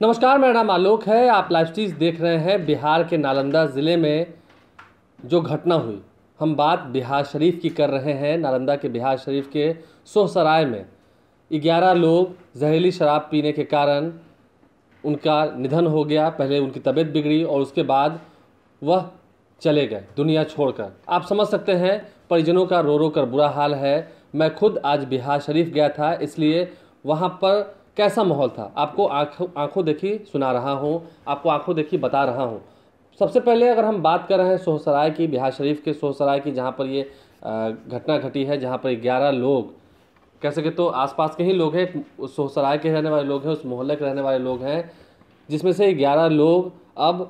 नमस्कार, मेरा नाम आलोक है। आप लाइव स्ट्रीम देख रहे हैं। बिहार के नालंदा ज़िले में जो घटना हुई, हम बात बिहार शरीफ की कर रहे हैं। नालंदा के बिहार शरीफ के सोहसराय में 11 लोग जहरीली शराब पीने के कारण उनका निधन हो गया। पहले उनकी तबीयत बिगड़ी और उसके बाद वह चले गए दुनिया छोड़कर। आप समझ सकते हैं, परिजनों का रो रो कर बुरा हाल है। मैं खुद आज बिहार शरीफ गया था, इसलिए वहाँ पर कैसा माहौल था आपको आंखों देखी सुना रहा हूँ, आपको आंखों देखी बता रहा हूँ। सबसे पहले अगर हम बात कर रहे हैं सोहसराय की, बिहार शरीफ के सोहसराय की, जहाँ पर ये घटना घटी है, जहाँ पर 11 लोग, कह सके तो आसपास के ही लोग हैं, उस सोहसराय के रहने वाले लोग हैं, उस मोहल्ले के रहने वाले लोग हैं, जिसमें से 11 लोग अब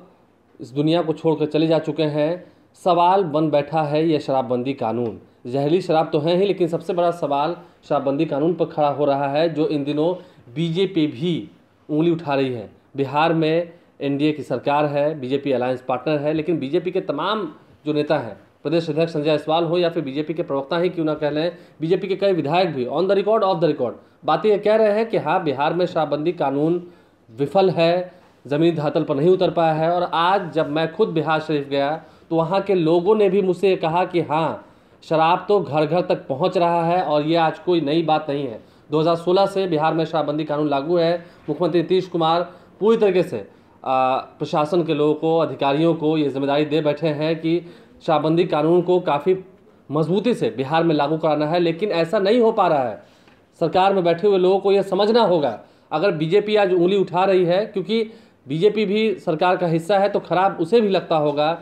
इस दुनिया को छोड़कर चले जा चुके हैं। सवाल बन बैठा है ये शराबबंदी कानून। जहरीली शराब तो है ही, लेकिन सबसे बड़ा सवाल शराबबंदी कानून पर खड़ा हो रहा है, जो इन दिनों बीजेपी भी उंगली उठा रही है। बिहार में एनडीए की सरकार है, बीजेपी अलायंस पार्टनर है, लेकिन बीजेपी के तमाम जो नेता हैं, प्रदेश अध्यक्ष संजय जायसवाल हो या फिर बीजेपी के प्रवक्ता ही क्यों ना कह लें, बीजेपी के कई विधायक भी on the record of the record बातें कह रहे हैं कि हाँ, बिहार में शराबबंदी कानून विफल है, ज़मीनी धरातल पर नहीं उतर पाया है। और आज जब मैं खुद बिहार शरीफ गया तो वहाँ के लोगों ने भी मुझसे कहा कि हाँ, शराब तो घर घर तक पहुँच रहा है और ये आज कोई नई बात नहीं है। 2016 से बिहार में शराबबंदी कानून लागू है। मुख्यमंत्री नीतीश कुमार पूरी तरीके से प्रशासन के लोगों को, अधिकारियों को ये जिम्मेदारी दे बैठे हैं कि शराबबंदी कानून को काफ़ी मजबूती से बिहार में लागू कराना है, लेकिन ऐसा नहीं हो पा रहा है। सरकार में बैठे हुए लोगों को यह समझना होगा, अगर बीजेपी आज उंगली उठा रही है, क्योंकि बीजेपी भी सरकार का हिस्सा है, तो खराब उसे भी लगता होगा।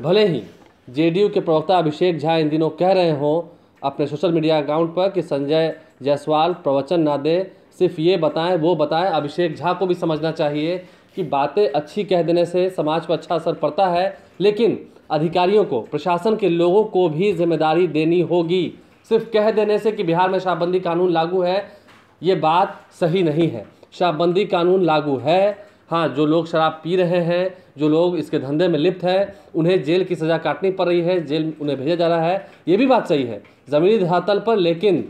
भले ही जेडीयू के प्रवक्ता अभिषेक झा इन दिनों कह रहे हों अपने सोशल मीडिया अकाउंट पर कि संजय जायसवाल प्रवचन ना दे, सिर्फ ये बताएं वो बताएं। अभिषेक झा को भी समझना चाहिए कि बातें अच्छी कह देने से समाज पर अच्छा असर पड़ता है, लेकिन अधिकारियों को, प्रशासन के लोगों को भी जिम्मेदारी देनी होगी। सिर्फ कह देने से कि बिहार में शराबबंदी कानून लागू है, ये बात सही नहीं है। शराबबंदी कानून लागू है। हाँ, जो लोग शराब पी रहे हैं, जो लोग इसके धंधे में लिप्त हैं, उन्हें जेल की सज़ा काटनी पड़ रही है, जेल उन्हें भेजा जा रहा है, ये भी बात सही है ज़मीनी धरातल पर, लेकिन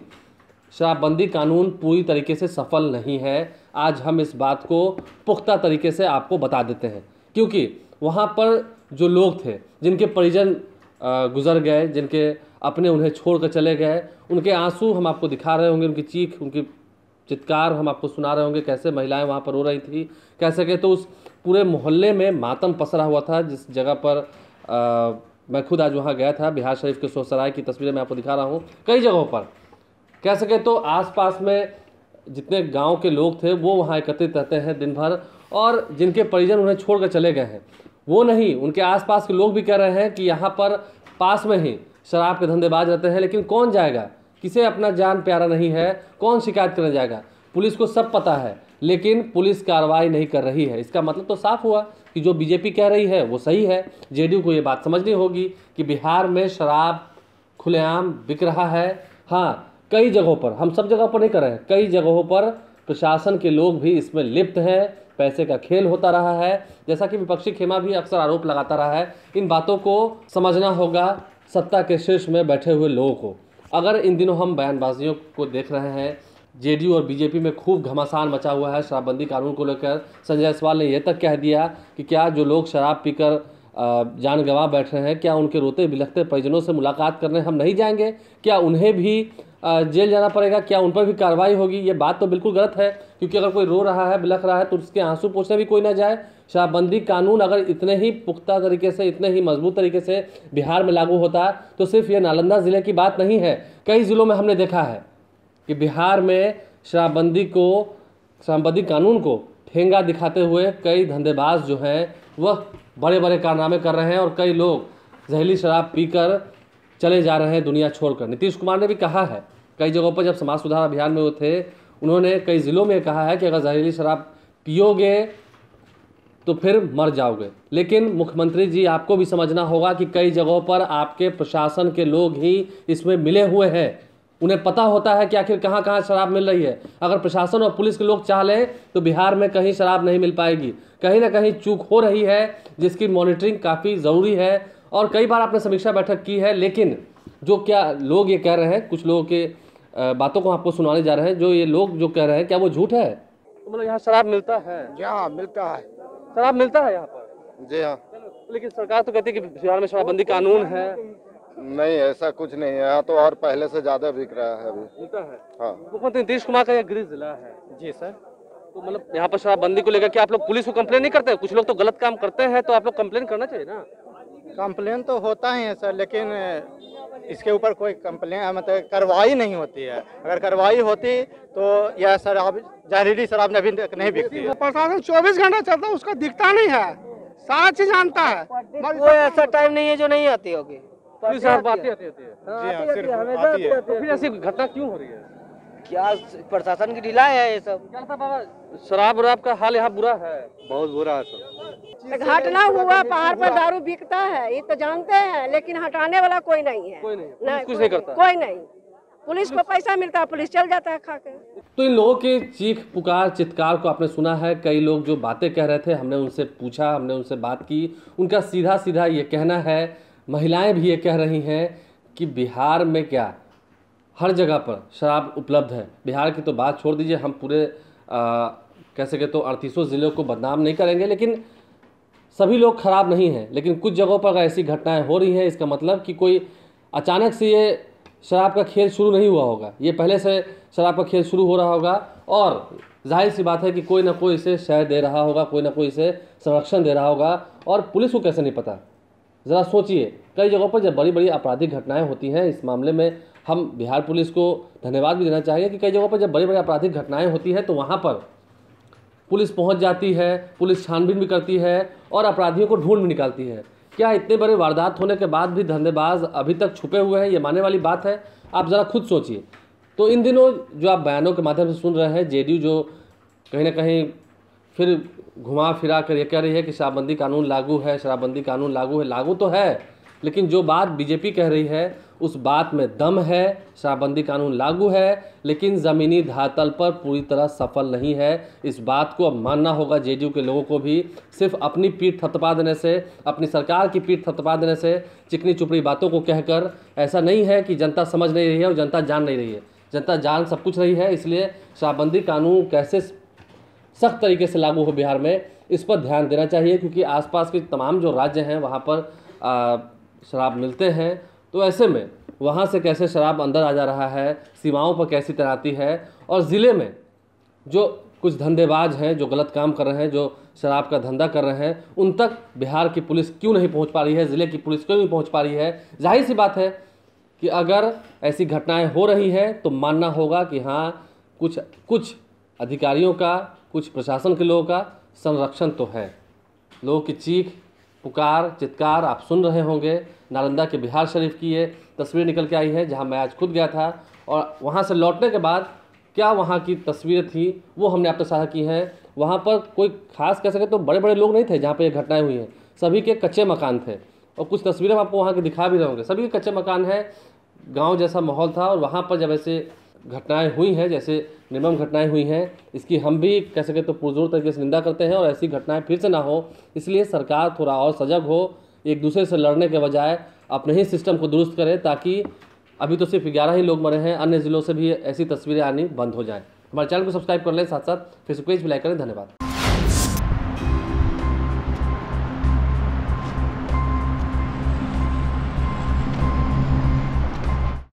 शराबबंदी कानून पूरी तरीके से सफल नहीं है। आज हम इस बात को पुख्ता तरीके से आपको बता देते हैं, क्योंकि वहाँ पर जो लोग थे, जिनके परिजन गुजर गए, जिनके अपने उन्हें छोड़ कर चले गए, उनके आंसू हम आपको दिखा रहे होंगे, उनकी चीख, उनकी चित्कार हम आपको सुना रहे होंगे, कैसे महिलाएं वहाँ पर रो रही थी। कह सके तो उस पूरे मोहल्ले में मातम पसरा हुआ था। जिस जगह पर मैं खुद आज वहाँ गया था, बिहार शरीफ के सोहसराय की तस्वीरें मैं आपको दिखा रहा हूँ। कई जगहों पर कह सके तो आसपास में जितने गांव के लोग थे वो वहाँ एकत्रित रहते हैं दिन भर, और जिनके परिजन उन्हें छोड़कर चले गए हैं वो नहीं, उनके आसपास के लोग भी कह रहे हैं कि यहाँ पर पास में ही शराब के धंधेबाज रहते हैं, लेकिन कौन जाएगा, किसे अपना जान प्यारा नहीं है, कौन शिकायत करने जाएगा। पुलिस को सब पता है, लेकिन पुलिस कार्रवाई नहीं कर रही है। इसका मतलब तो साफ हुआ कि जो बीजेपी कह रही है वो सही है। जेडीयू को ये बात समझनी होगी कि बिहार में शराब खुलेआम बिक रहा है। हाँ, कई जगहों पर, हम सब जगहों पर नहीं कर रहे हैं, कई जगहों पर प्रशासन के लोग भी इसमें लिप्त हैं, पैसे का खेल होता रहा है, जैसा कि विपक्षी खेमा भी अक्सर आरोप लगाता रहा है। इन बातों को समझना होगा सत्ता के शीर्ष में बैठे हुए लोगों को। अगर इन दिनों हम बयानबाजियों को देख रहे हैं, जेडीयू और बीजेपी में खूब घमासान मचा हुआ है शराबबंदी कानून को लेकर। संजय जायसवाल ने यह तक कह दिया कि क्या जो लोग शराब पीकर जान गंवा बैठ रहे हैं, क्या उनके रोते बिलखते परिजनों से मुलाकात करने हम नहीं जाएंगे? क्या उन्हें भी जेल जाना पड़ेगा? क्या उन पर भी कार्रवाई होगी? ये बात तो बिल्कुल गलत है, क्योंकि अगर कोई रो रहा है, बिलख रहा है, तो उसके आंसू पोंछने भी कोई ना जाए। शराबबंदी कानून अगर इतने ही पुख्ता तरीके से, इतने ही मजबूत तरीके से बिहार में लागू होता तो सिर्फ ये नालंदा ज़िले की बात नहीं है, कई ज़िलों में हमने देखा है कि बिहार में शराबबंदी कानून को ठेंगा दिखाते हुए कई धंधेबाज जो हैं वह बड़े बड़े कारनामे कर रहे हैं, और कई लोग जहरीली शराब पीकर चले जा रहे हैं दुनिया छोड़कर। नीतीश कुमार ने भी कहा है कई जगहों पर, जब समाज सुधार अभियान में वो थे, उन्होंने कई ज़िलों में कहा है कि अगर जहरीली शराब पियोगे तो फिर मर जाओगे। लेकिन मुख्यमंत्री जी, आपको भी समझना होगा कि कई जगहों पर आपके प्रशासन के लोग ही इसमें मिले हुए हैं। उन्हें पता होता है कि आखिर कहाँ कहाँ शराब मिल रही है। अगर प्रशासन और पुलिस के लोग चाह लें तो बिहार में कहीं शराब नहीं मिल पाएगी। कहीं ना कहीं चूक हो रही है, जिसकी मॉनिटरिंग काफ़ी ज़रूरी है। और कई बार आपने समीक्षा बैठक की है, लेकिन जो क्या लोग ये कह रहे हैं, कुछ लोगों के बातों को आपको सुनाने जा रहे हैं। जो ये लोग जो कह रहे हैं, क्या वो झूठ है? तो मतलब यहाँ शराब मिलता है? जी हाँ, मिलता है। शराब मिलता है यहाँ पर? जी हाँ। लेकिन सरकार तो कहती है कि बिहार में शराबबंदी कानून है। नहीं, ऐसा कुछ नहीं है यहाँ तो, और पहले से ज्यादा बिक रहा है अभी। मिलता है? हाँ। मुख्यमंत्री नीतीश कुमार का यह गृह जिला है। जी सर। तो मतलब यहाँ पर शराबबंदी को लेकर क्या आप लोग पुलिस को कंप्लेन नहीं करते? कुछ लोग तो गलत काम करते हैं, तो आप लोग कंप्लेन करना चाहिए ना। कंप्लेन तो होता ही है सर, लेकिन इसके ऊपर कोई कंप्लेन मतलब कार्रवाई नहीं होती है। अगर कार्रवाई होती तो यह शराब जहरीली शराब अभी तक नहीं बिकती है। प्रशासन 24 घंटा चलता है, उसका दिखता नहीं है, सारा चीज जानता है। कोई ऐसा टाइम नहीं है जो नहीं आती होगी। पुलिस हर बात आती है। जी हाँ, सिर्फ आती है। तो फिर ऐसी घटना क्यों हो रही है? क्या प्रशासन की ढिलाई है ये सब? क्या लगता है बाबा, शराब वराब का हाल यहाँ बुरा है? बहुत बुरा है सर। घटना हुआ, पहाड़ पर दारू बिकता है, ये तो जानते हैं, लेकिन हटाने वाला कोई नहीं है। कोई नहीं, पुलिस कुछ नहीं करता। कोई नहीं, पुलिस को पैसा मिलता है, पुलिस चल जाता है खा के। तो इन लोगों के चीख पुकार चित्कार को आपने सुना है। कई लोग जो बातें कह रहे थे, हमने उनसे पूछा, हमने उनसे बात की। उनका सीधा सीधा ये कहना है, महिलाएं भी ये कह रही हैं कि बिहार में क्या हर जगह पर शराब उपलब्ध है। बिहार की तो बात छोड़ दीजिए, हम पूरे कह सके तो 38 ज़िलों को बदनाम नहीं करेंगे, लेकिन सभी लोग खराब नहीं हैं। लेकिन कुछ जगहों पर अगर ऐसी घटनाएं हो रही हैं, इसका मतलब कि कोई अचानक से ये शराब का खेल शुरू नहीं हुआ होगा, ये पहले से शराब का खेल शुरू हो रहा होगा। और जाहिर सी बात है कि कोई ना कोई इसे शय दे रहा होगा, कोई ना कोई इसे संरक्षण दे रहा होगा। और पुलिस को कैसे नहीं पता? ज़रा सोचिए, कई जगहों पर जब बड़ी बड़ी आपराधिक घटनाएं होती हैं, इस मामले में हम बिहार पुलिस को धन्यवाद भी देना चाहेंगे कि कई जगहों पर जब बड़ी बड़ी आपराधिक घटनाएं होती हैं तो वहाँ पर पुलिस पहुँच जाती है, पुलिस छानबीन भी करती है और अपराधियों को ढूंढ भी निकालती है। क्या इतने बड़े वारदात होने के बाद भी धंधेबाज अभी तक छुपे हुए हैं? ये मानने वाली बात है। आप ज़रा खुद सोचिए। तो इन दिनों जो आप बयानों के माध्यम से सुन रहे हैं, जेडीयू जो कहीं ना कहीं फिर घुमा फिरा कर ये कह रही है कि शराबबंदी कानून लागू है, शराबबंदी कानून लागू है। लागू तो है, लेकिन जो बात बीजेपी कह रही है उस बात में दम है। शराबबंदी कानून लागू है, लेकिन ज़मीनी धरातल पर पूरी तरह सफल नहीं है। इस बात को अब मानना होगा जेडीयू के लोगों को भी। सिर्फ अपनी पीठ थपथपा देने से, अपनी सरकार की पीठ थपथपा देने से, चिकनी चुपड़ी बातों को कहकर ऐसा नहीं है कि जनता समझ नहीं रही है और जनता जान नहीं रही है। जनता जान सब कुछ रही है। इसलिए शराबबंदी कानून कैसे सख्त तरीके से लागू हो बिहार में, इस पर ध्यान देना चाहिए, क्योंकि आसपास के तमाम जो राज्य हैं वहाँ पर शराब मिलते हैं। तो ऐसे में वहाँ से कैसे शराब अंदर आ जा रहा है, सीमाओं पर कैसी तैनाती है, और ज़िले में जो कुछ धंधेबाज हैं, जो गलत काम कर रहे हैं, जो शराब का धंधा कर रहे हैं, उन तक बिहार की पुलिस क्यों नहीं पहुँच पा रही है, ज़िले की पुलिस क्यों नहीं पहुँच पा रही है। जाहिर सी बात है कि अगर ऐसी घटनाएँ हो रही हैं तो मानना होगा कि हाँ, कुछ अधिकारियों का, कुछ प्रशासन के लोगों का संरक्षण तो है। लोगों की चीख पुकार चित्कार आप सुन रहे होंगे। नालंदा के बिहार शरीफ की ये तस्वीर निकल के आई है, जहां मैं आज खुद गया था, और वहां से लौटने के बाद क्या वहां की तस्वीरें थी वो हमने आपसे साझा की हैं। वहां पर कोई खास कह सके तो बड़े बड़े लोग नहीं थे जहां पर ये घटनाएं हुई हैं। सभी के कच्चे मकान थे, और कुछ तस्वीरें आपको वहाँ के दिखा भी रहे होंगे। सभी के कच्चे मकान है, गाँव जैसा माहौल था। और वहाँ पर जब ऐसे घटनाएं हुई हैं, जैसे निर्मम घटनाएं हुई हैं, इसकी हम भी कह सके तो पुरजोर तरीके से निंदा करते हैं। और ऐसी घटनाएं फिर से ना हो, इसलिए सरकार थोड़ा और सजग हो, एक दूसरे से लड़ने के बजाय अपने ही सिस्टम को दुरुस्त करे, ताकि अभी तो सिर्फ 11 ही लोग मरे हैं, अन्य ज़िलों से भी ऐसी तस्वीरें आनी बंद हो जाएं। हमारे चैनल को सब्सक्राइब कर लें, साथ साथ फेसबुक पेज भी लाइक करें। धन्यवाद।